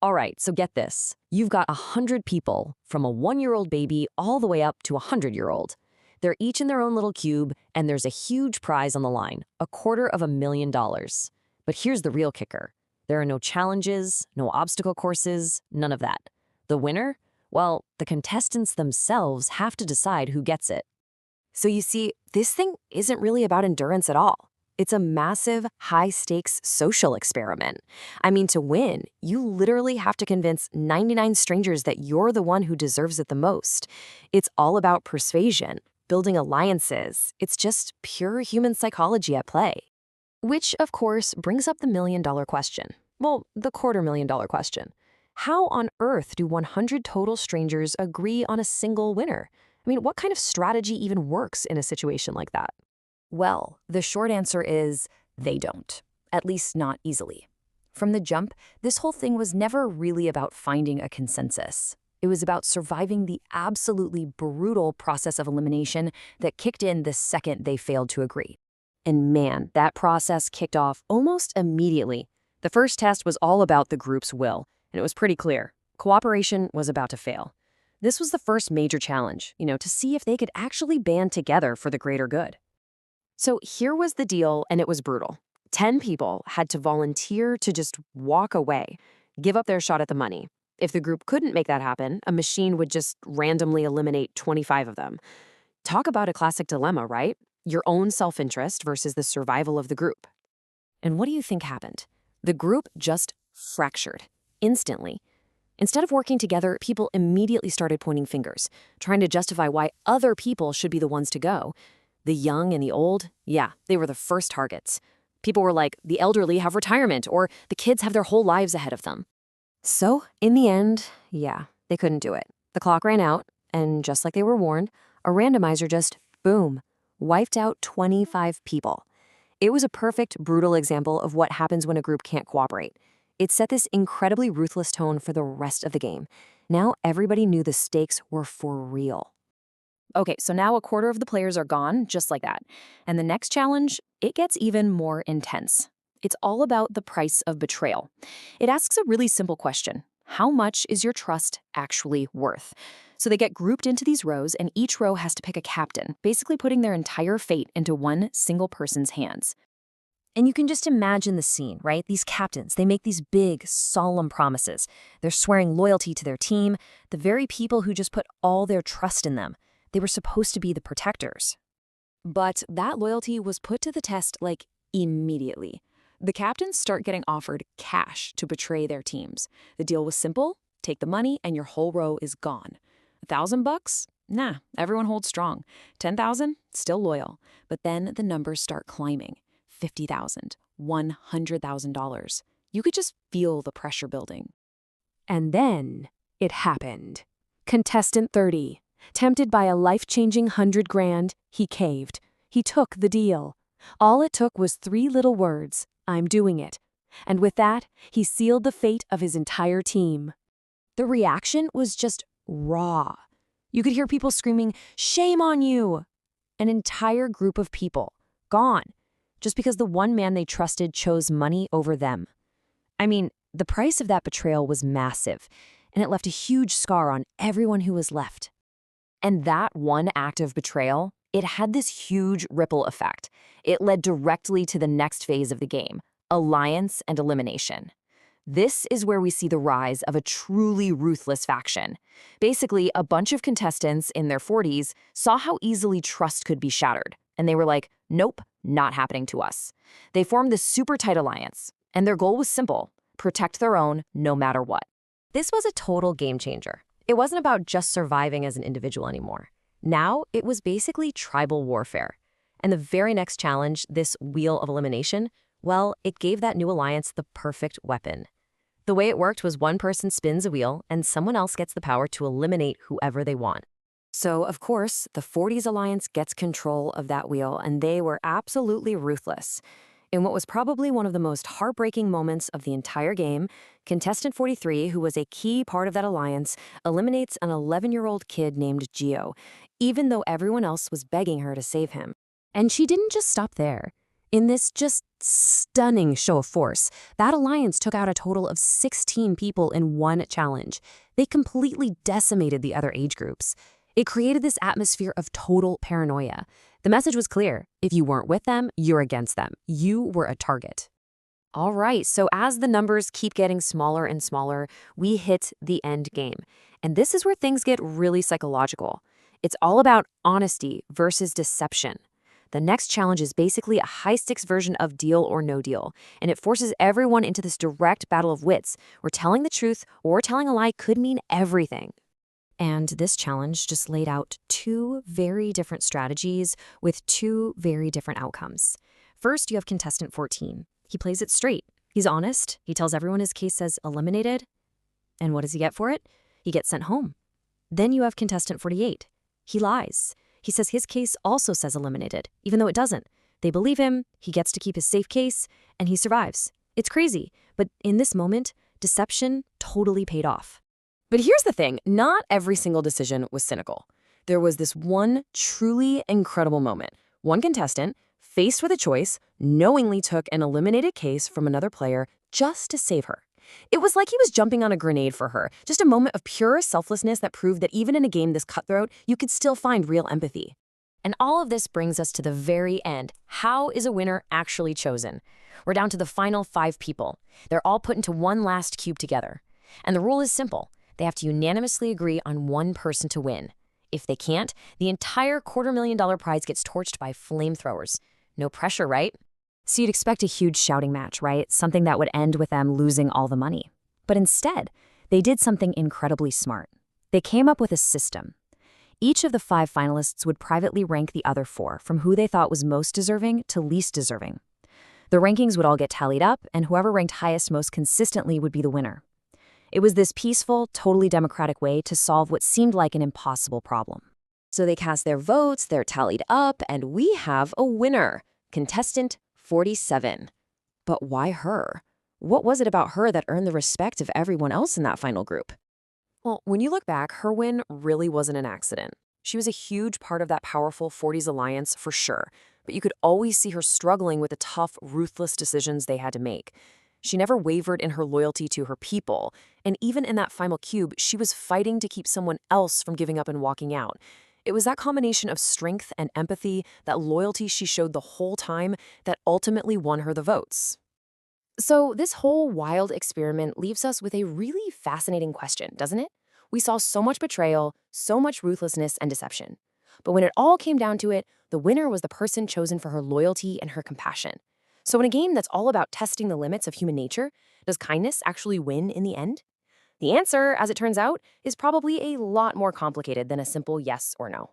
All right, so get this. You've got 100 people, from a 1-year-old baby all the way up to a 100-year-old. They're each in their own little cube, and there's a huge prize on the line, $250,000. But here's the real kicker. There are no challenges, no obstacle courses, none of that. The winner? Well, the contestants themselves have to decide who gets it. So you see, this thing isn't really about endurance at all. It's a massive, high-stakes social experiment. I mean, to win, you literally have to convince 99 strangers that you're the one who deserves it the most. It's all about persuasion, building alliances. It's just pure human psychology at play. Which, of course, brings up the million-dollar question. Well, the $250,000 question. How on earth do 100 total strangers agree on a single winner? I mean, what kind of strategy even works in a situation like that? Well, the short answer is they don't, at least not easily. From the jump, this whole thing was never really about finding a consensus. It was about surviving the absolutely brutal process of elimination that kicked in the second they failed to agree. And man, that process kicked off almost immediately. The first test was all about the group's will, and it was pretty clear. Cooperation was about to fail. This was the first major challenge, to see if they could actually band together for the greater good. So here was the deal, and it was brutal. 10 people had to volunteer to just walk away, give up their shot at the money. If the group couldn't make that happen, a machine would just randomly eliminate 25 of them. Talk about a classic dilemma, right? Your own self-interest versus the survival of the group. And what do you think happened? The group just fractured, instantly. Instead of working together, people immediately started pointing fingers, trying to justify why other people should be the ones to go. The young and the old, yeah, they were the first targets. People were like, the elderly have retirement, or the kids have their whole lives ahead of them. So, in the end, yeah, they couldn't do it. The clock ran out, and just like they were warned, a randomizer just, boom, wiped out 25 people. It was a perfect, brutal example of what happens when a group can't cooperate. It set this incredibly ruthless tone for the rest of the game. Now everybody knew the stakes were for real. Okay, so now a quarter of the players are gone, just like that. And the next challenge, it gets even more intense. It's all about the price of betrayal. It asks a really simple question. How much is your trust actually worth? So they get grouped into these rows, and each row has to pick a captain, basically putting their entire fate into one single person's hands. And you can just imagine the scene, right? These captains, they make these big, solemn promises. They're swearing loyalty to their team, the very people who just put all their trust in them. They were supposed to be the protectors. But that loyalty was put to the test, immediately. The captains start getting offered cash to betray their teams. The deal was simple. Take the money and your whole row is gone. $1,000? Nah, everyone holds strong. 10,000? Still loyal. But then the numbers start climbing. 50,000, $100,000. You could just feel the pressure building. And then it happened. Contestant 30. Tempted by a life-changing $100,000, he caved. He took the deal. All it took was 3 little words, "I'm doing it." And with that, he sealed the fate of his entire team. The reaction was just raw. You could hear people screaming, "Shame on you!" An entire group of people, gone, just because the one man they trusted chose money over them. I mean, the price of that betrayal was massive, and it left a huge scar on everyone who was left. And that one act of betrayal, it had this huge ripple effect. It led directly to the next phase of the game, alliance and elimination. This is where we see the rise of a truly ruthless faction. Basically, a bunch of contestants in their 40s saw how easily trust could be shattered, and they were like, nope, not happening to us. They formed this super tight alliance, and their goal was simple: protect their own no matter what. This was a total game changer. It wasn't about just surviving as an individual anymore. Now, it was basically tribal warfare. And the very next challenge, this wheel of elimination, well, it gave that new alliance the perfect weapon. The way it worked was one person spins a wheel, and someone else gets the power to eliminate whoever they want. So, of course, the 40s alliance gets control of that wheel, and they were absolutely ruthless. In what was probably one of the most heartbreaking moments of the entire game, contestant 43, who was a key part of that alliance, eliminates an 11-year-old kid named Gio, even though everyone else was begging her to save him. And she didn't just stop there. In this just stunning show of force, that alliance took out a total of 16 people in one challenge. They completely decimated the other age groups. It created this atmosphere of total paranoia. The message was clear. If you weren't with them, you're against them. You were a target. All right, so as the numbers keep getting smaller and smaller, we hit the end game. And this is where things get really psychological. It's all about honesty versus deception. The next challenge is basically a high-stakes version of Deal or No Deal, and it forces everyone into this direct battle of wits, where telling the truth or telling a lie could mean everything. And this challenge just laid out two very different strategies with two very different outcomes. First, you have contestant 14. He plays it straight. He's honest. He tells everyone his case says eliminated. And what does he get for it? He gets sent home. Then you have contestant 48. He lies. He says his case also says eliminated, even though it doesn't. They believe him, he gets to keep his safe case, and he survives. It's crazy, but in this moment, deception totally paid off. But here's the thing, not every single decision was cynical. There was this one truly incredible moment. One contestant, faced with a choice, knowingly took an eliminated case from another player just to save her. It was like he was jumping on a grenade for her, just a moment of pure selflessness that proved that even in a game this cutthroat, you could still find real empathy. And all of this brings us to the very end. How is a winner actually chosen? We're down to the final 5 people. They're all put into one last cube together. And the rule is simple. They have to unanimously agree on one person to win. If they can't, the entire $250,000 prize gets torched by flamethrowers. No pressure, right? So you'd expect a huge shouting match, right? Something that would end with them losing all the money. But instead, they did something incredibly smart. They came up with a system. Each of the 5 finalists would privately rank the other 4 from who they thought was most deserving to least deserving. The rankings would all get tallied up, and whoever ranked highest most consistently would be the winner. It was this peaceful, totally democratic way to solve what seemed like an impossible problem. So they cast their votes, they're tallied up, and we have a winner, contestant 47. But why her? What was it about her that earned the respect of everyone else in that final group? Well, when you look back, her win really wasn't an accident. She was a huge part of that powerful 40s alliance for sure, but you could always see her struggling with the tough, ruthless decisions they had to make. She never wavered in her loyalty to her people, and even in that final cube, she was fighting to keep someone else from giving up and walking out. It was that combination of strength and empathy, that loyalty she showed the whole time, that ultimately won her the votes. So this whole wild experiment leaves us with a really fascinating question, doesn't it? We saw so much betrayal, so much ruthlessness and deception. But when it all came down to it, the winner was the person chosen for her loyalty and her compassion. So in a game that's all about testing the limits of human nature, does kindness actually win in the end? The answer, as it turns out, is probably a lot more complicated than a simple yes or no.